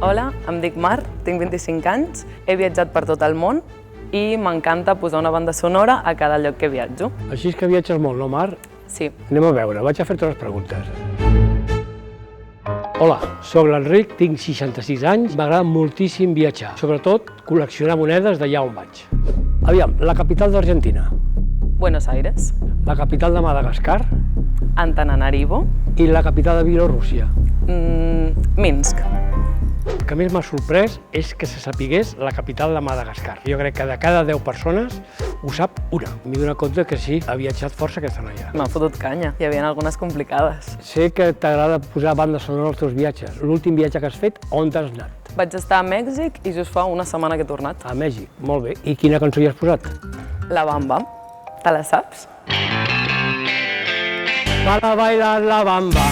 Hola, em dic Mar, tinc 25 anys, he viatjat per tot el món i m'encanta posar una banda sonora a cada lloc que viatjo. Així és que viatges molt, no, Mar? Sí. Anem a veure, vaig a fer-te unes preguntes. Hola, soc l'Enric, tinc 66 anys, m'agrada moltíssim viatjar, sobretot col·leccionar monedes d'allà on vaig. Aviam, la capital d'Argentina, Buenos Aires, la capital de Madagascar Antananarivo, i la capital de Bielorússia. Minsk. El que més m'ha sorprès és que se sapigués la capital de Madagascar. Jo crec que de cada 10 persones ho sap una. M'he donat compte que sí, ha viatjat força aquesta noia. M'ha fotut canya, hi havia algunes complicades. Sé que t'agrada posar banda sonora als teus viatges. L'últim viatge que has fet, on t'has anat? Vaig estar a Mèxic i just fa una setmana que he tornat. A Mèxic, molt bé. I quina cançó hi has posat? La Bamba, te la saps? Para bailar la bamba.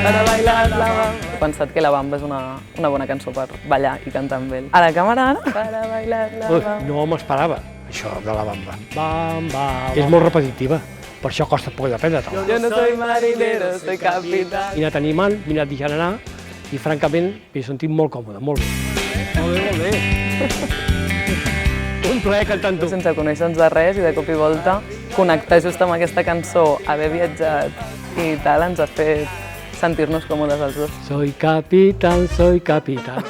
Para bailar la bamba. He pensat que la Bamba és una bona cançó per ballar i cantar amb ell. A la càmera ara? Para bailar la Ui, bamba. no m'esperava, això de la bamba. Bamba. És molt repetitiva, per això costa poc d'aprendre-te-la. Yo no soy marinero, soy capitán. He anat animant, m'he anat deixant anar i francament m'he sentit molt còmode, molt bé. Molt bé, molt bé. Un plaer cantant tu. Sense conèixer-nos de res i de cop i volta connectar just amb aquesta cançó, haver viatjat i tal, ens ha fet sentir-nos còmodes els dos. Soy capitán, soy capitán.